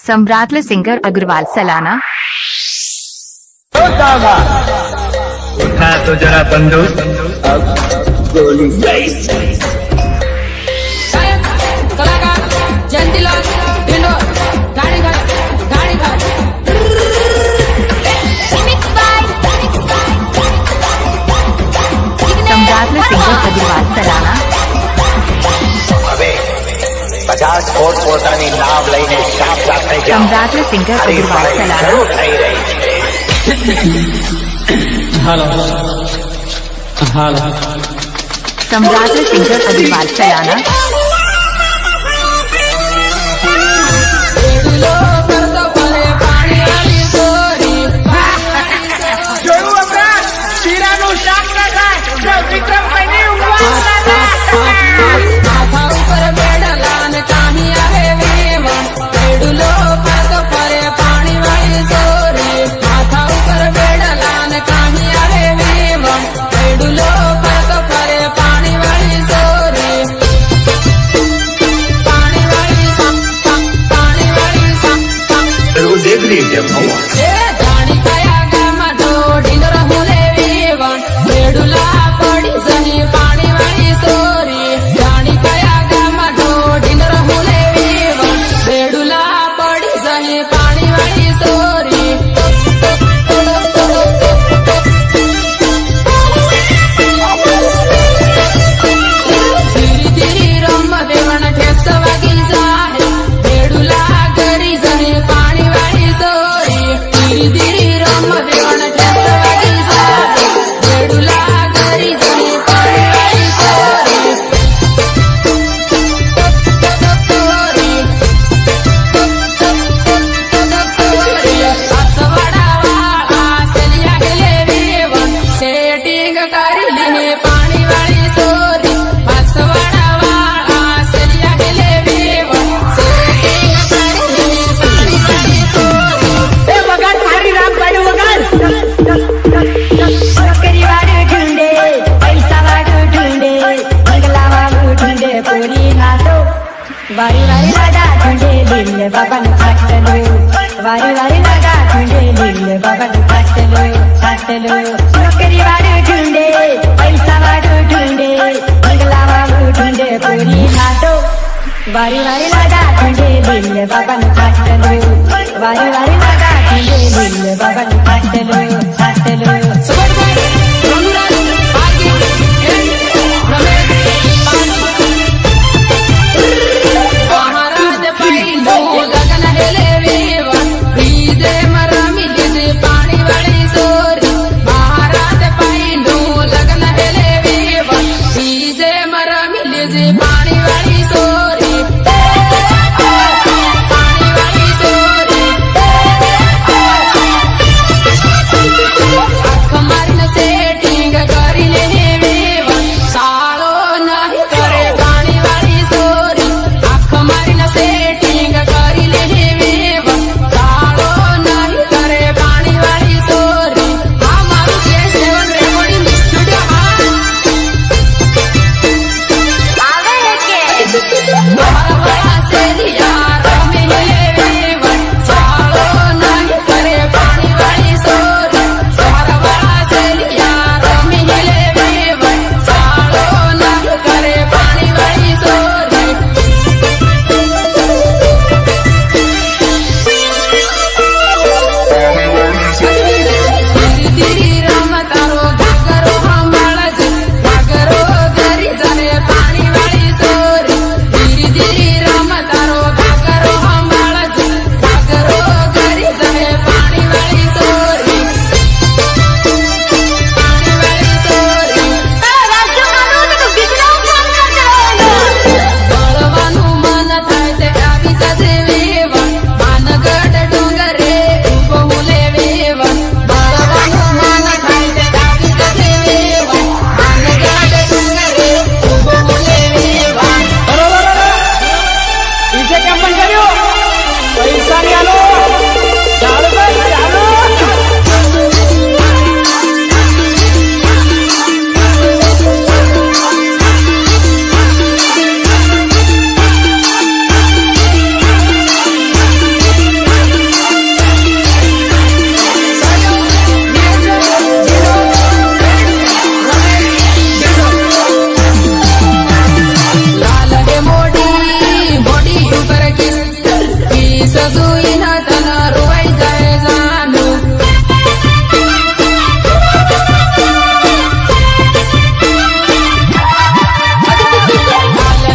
सम्राटले singer Agarwal सलाना। उठा तो जरा बंदूक, अब गोली। कलाकार जयंतीलाल ढिंडोर, गाड़ी घर सम्राटले सिंगर अग्रवाल सलाना। 50 ફૂટ પોતાની નાવ લઈને સાપ રાખે છે। सम्राटले सिंगर अग्रवाल सलाना। શરૂ થઈ રહી છે। सम्राटले सिंगर अग्रवाल सलाना। દેખ રહી છે वारी वारी लगा ठंडे दिल बाबा ने काटलो, वारी वारी लगा ठंडे दिल बाबा ने काटलो नौकरी वाले ढूंढे, पैसा वाले ढूंढे, बंगला वाले ढूंढे, पूरी खातो। वारी वारी लगा ठंडे दिल बाबा ने काटलो, वारी वारी लगा ठंडे दिल बाबा ने काटलो। कमाल सजून तन रुवाई जाय जाणू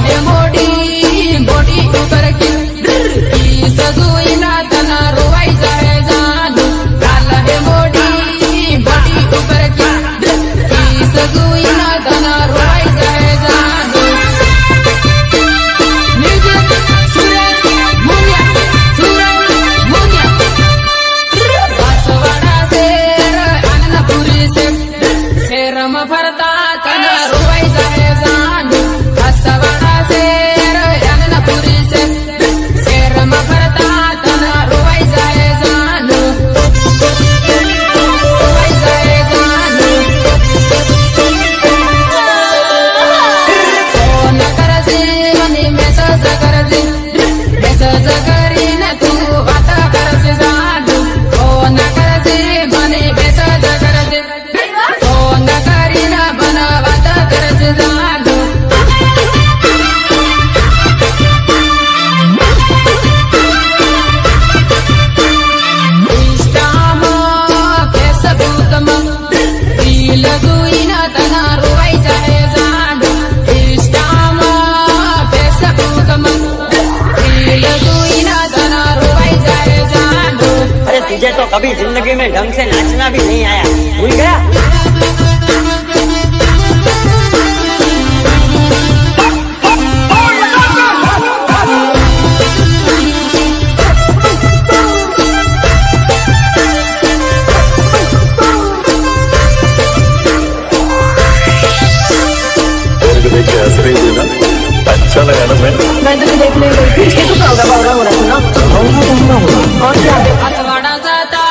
हे मोडी मोडी उपर की सजून तन रुवाई जाय जाणू काल हे मोडी मोडी उपर की सजून तन रुवाई जाय जाणू म्युझिक सुरेश मुनिया बासवाडा शेर अन्नपुरी शेर म भरता तन रुवाई जाय जाणू बासवाडा शेर अन्नपुरी शेर म भरता तन रुवाई जाय जाणू रुवाई जाय जाणू फोन करते आणि मेसेज करीन तू वाता करते जाणू फोन करते म्हणे मेसेज करते फोन करीन पण वाता करते जाणू इंस्टाम फेसबुकम रील जुईन तना रुवाई जाय जाणू इंस्टाम फेसबुकम रील जुईन तना रुवाई जाय जाणू अरे तुझे तो कभी जिंदगी में ढंग से नाचना भी नहीं आया, भूल गया। देख के हंस रही थी ना, अच्छा लगा ना मैं तुझे देखने गई थी, इसके तो होगा हो रहा था ना। और क्या आसवाडा जाता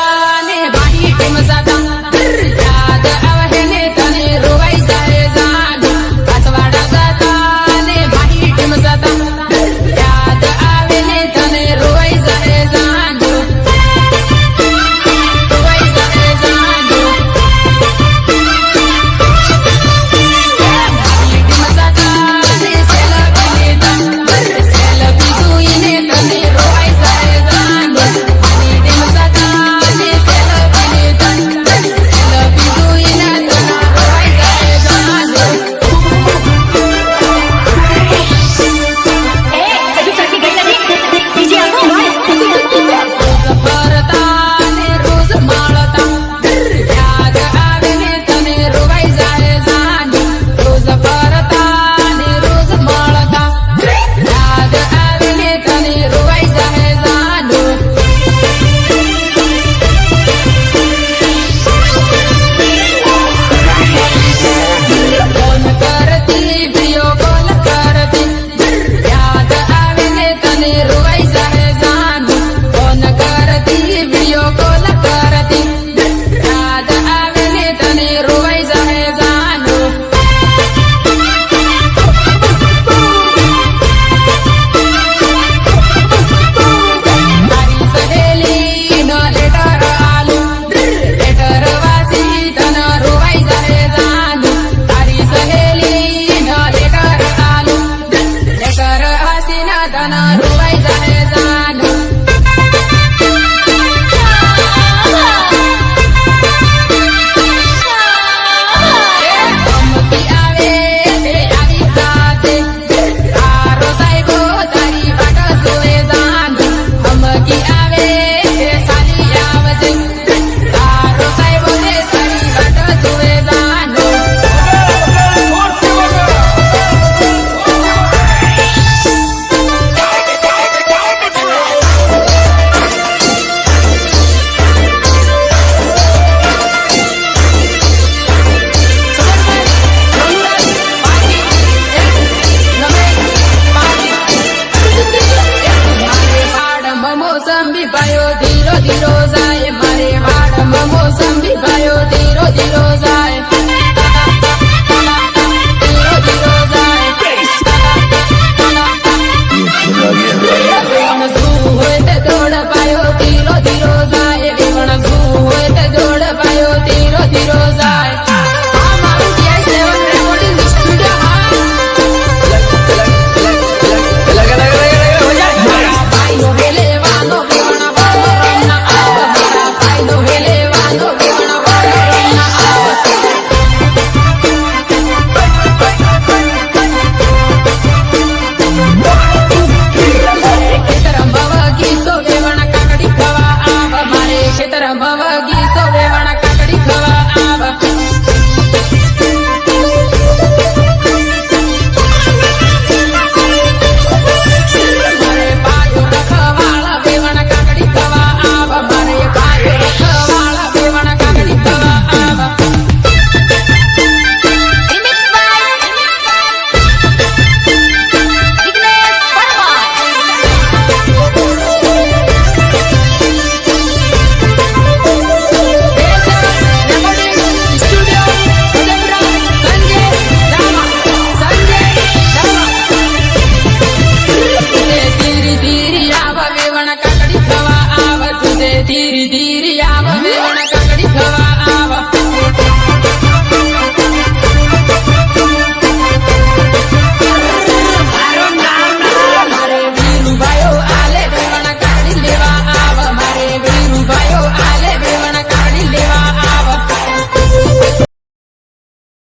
ने बाही टीम जाता याद आवहेने तने रुवाई जाय जाणू आसवाडा जाता ने बाही टीम जाता याद आवहेने तने रुवाई जाय जाणू रुवाई जाय जाणू बाही टीम जाता ने सेल्फी जुईने तने रुवाई जाय जाणू बाही टीम जाता ने सेल्फी जुईने तने रुवाई जाय जाणू कधी साठी गई नाही तिची आंखो रोज भरता ने रोज माळता याद आवेने तने रुवाई जाय जाणू रोज भरता ने रोज माळता याद आवेने तने रुवाई जाय जाणू फोन करती वीडियो कॉल करती याद आवेने तने रुवाई जाय जाणू फोन करती वीडियो कॉल करती याद आवेने तने रुवाई जाय जाणू तारी सहेली न लेटर आलू लेटर वासी तन रुवाई जाय जाणू तारी सहेली न लेटर आलू लेटर वासी न तन रुवाई जाय जाणू धमकी आवे ते आई जाते तारो साहेबो तारी वाट जोए जाणू धमकी आवे ते साली आवते तारो साहेबो ते तारी वाट जोए जाणू मारे हाडम मोसंबी पायो धीरो धीरो जाय मारे हाडम मोसंबी पायो धीरो धीरो जाय